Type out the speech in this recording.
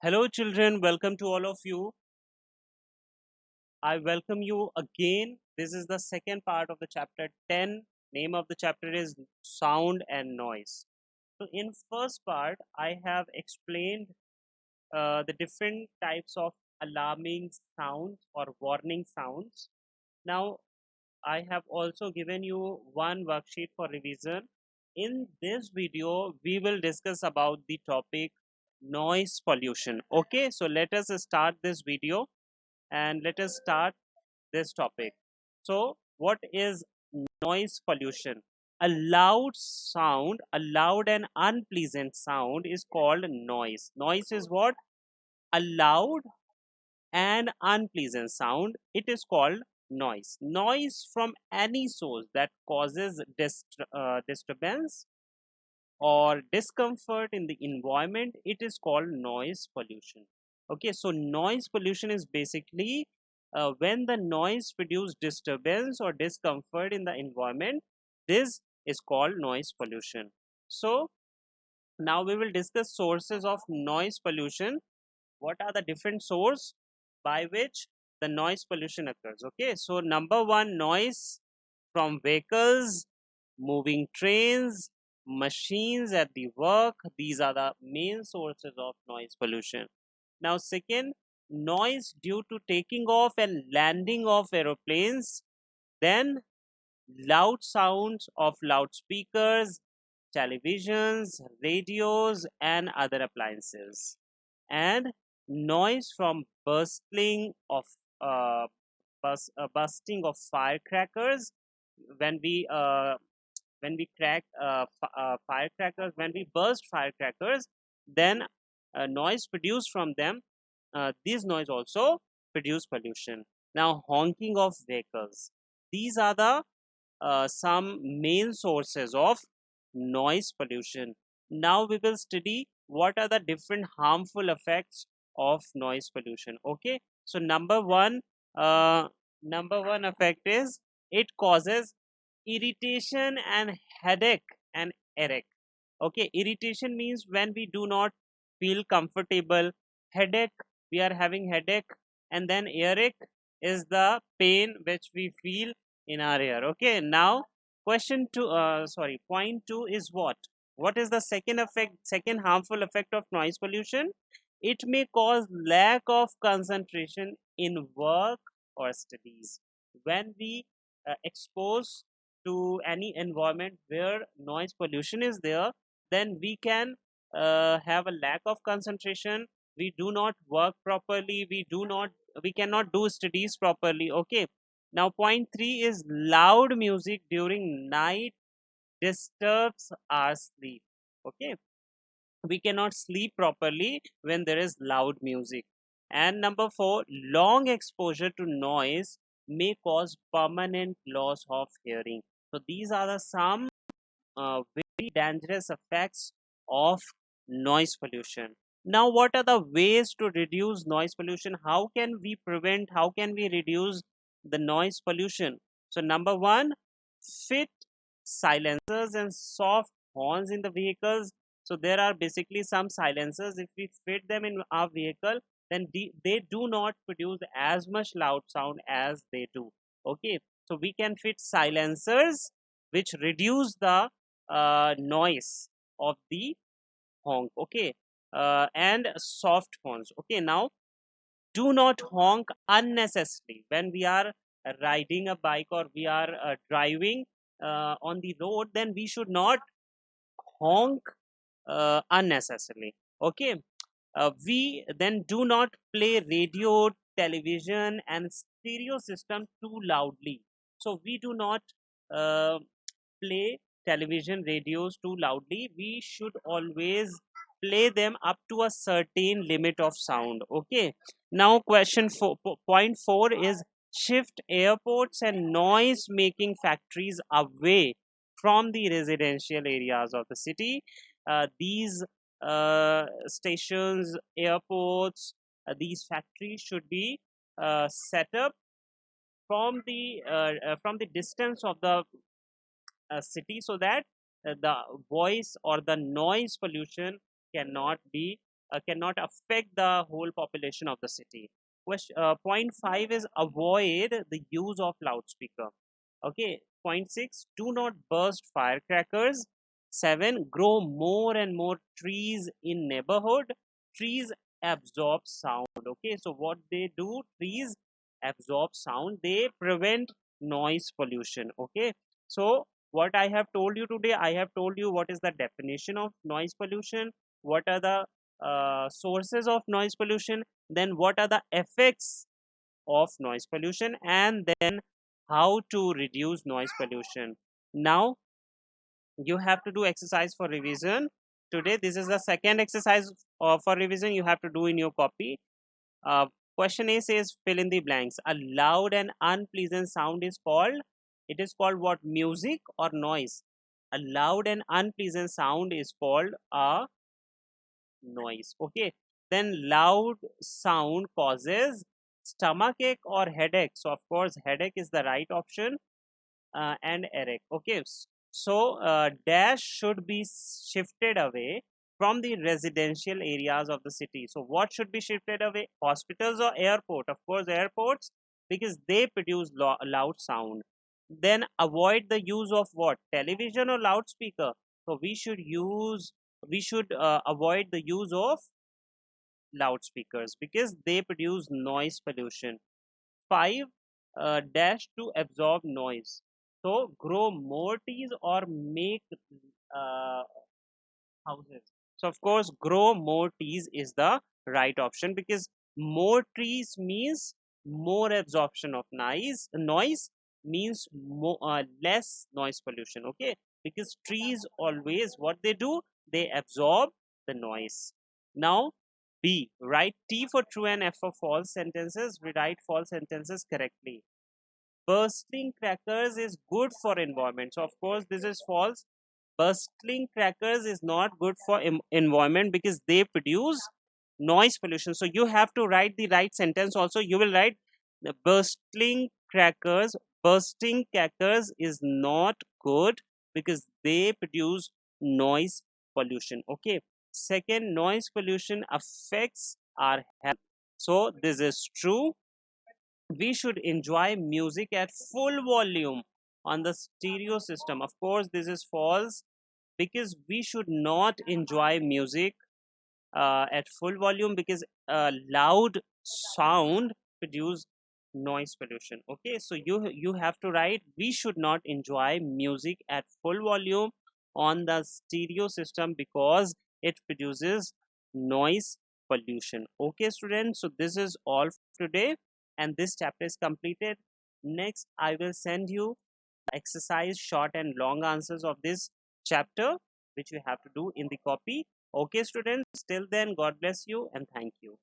Hello, children. Welcome to all of you. I welcome you again. This is the second part of the chapter 10. Name of the chapter is Sound and Noise. So, in first part, I have explained the different types of alarming sounds or warning sounds. Now, I have also given you one worksheet for revision. In this video, we will discuss about the topic noise pollution. Okay, so let us start this video and let us start this topic. So, what is noise pollution? A loud and unpleasant sound is called noise. Noise is what? A loud and unpleasant sound. It is called noise. Noise from any source that causes disturbance or discomfort in the environment, it is called noise pollution. Okay, so noise pollution is basically when the noise produces disturbance or discomfort in the environment. This is called noise pollution. So now we will discuss sources of noise pollution. What are the different sources by which the noise pollution occurs? Okay, so number one, noise from vehicles, moving trains, machines at the work. These are the main sources of noise pollution. Now, second, noise due to taking off and landing of aeroplanes. Then, loud sounds of loudspeakers, televisions, radios, and other appliances. And noise from uh, bursting of firecrackers when we crack firecrackers, when we burst firecrackers, then noise produced from them, these noise also produce pollution. Now, honking of vehicles, these are the some main sources of noise pollution. Now we will study what are the different harmful effects of noise pollution. Okay, so uh, number one effect is it causes irritation and headache and earache. Okay, irritation means when we do not feel comfortable. Headache, we are having headache. And then earache is the pain which we feel in our ear. Okay, now point two is what is the second harmful effect of noise pollution? It may cause lack of concentration in work or studies. When we expose to any environment where noise pollution is there, then we can have a lack of concentration. We do not work properly. We cannot do studies properly. Okay, now point three is loud music during night disturbs our sleep. Okay, we cannot sleep properly when there is loud music. And number four, long exposure to noise may cause permanent loss of hearing. So these are the some very dangerous effects of noise pollution. Now, what are the ways to reduce noise pollution? How can we prevent, how can we reduce the noise pollution? So, number one, fit silencers and soft horns in the vehicles. So, there are basically some silencers. If we fit them in our vehicle, then they do not produce as much loud sound as they do. Okay, so we can fit silencers which reduce the noise of the honk. Okay, and soft horns. Okay, now do not honk unnecessarily when we are riding a bike or we are driving on the road. Then we should not honk unnecessarily. Okay, we then do not play radio, television, and stereo system too loudly. So we do not uh, play television radios too loudly. We should always play them up to a certain limit of sound. Okay, now point 4 is shift airports and noise making factories away from the residential areas of the city. These stations, airports, these factories should be set up from the distance of the city, so that the voice or the noise pollution cannot be cannot affect the whole population of the city. Point 5 is avoid the use of loudspeaker. Okay. Point 6, do not burst firecrackers. 7, grow more and more trees in neighborhood. Trees absorb sound. Okay, so what they do, trees absorb sound, they prevent noise pollution. Okay, so what I have told you today, I have told you what is the definition of noise pollution, what are the sources of noise pollution, then what are the effects of noise pollution, and then how to reduce noise pollution. Now you have to do exercise for revision today. This is the second exercise for revision you have to do in your copy. uh, Question A says fill in the blanks. A loud and unpleasant sound is called, it is called what, music or noise? A loud and unpleasant sound is called a noise. Okay, then loud sound causes stomachache or headache. So of course headache is the right option, and Eric. Okay, so dash should be shifted away from the residential areas of the city. So what should be shifted away? Hospitals or airport? Of course, airports, because they produce loud sound. Then avoid the use of what? Television or loudspeaker. So we should avoid the use of loudspeakers because they produce noise pollution. 5, dash to absorb noise. So grow more trees or make uh, houses. So of course, grow more trees is the right option because more trees means more absorption of noise means more, less noise pollution. Okay, because trees always what they do, they absorb the noise. Now B, write T for true and F for false sentences. Rewrite false sentences correctly. Bursting crackers is good for environment. So of course this is false. Bursting crackers is not good for environment because they produce noise pollution. So you have to write the right sentence also. You will write the bursting crackers is not good because they produce noise pollution. Okay, second, noise pollution affects our health. So this is true. We should enjoy music at full volume on the stereo system. Of course this is false because we should not enjoy music at full volume because loud sound produce noise pollution. Okay, so you have to write we should not enjoy music at full volume on the stereo system because it produces noise pollution. Okay students, so this is all for today and this chapter is completed. Next I will send you exercise short and long answers of this chapter which you have to do in the copy. Okay students, till then, God bless you and thank you.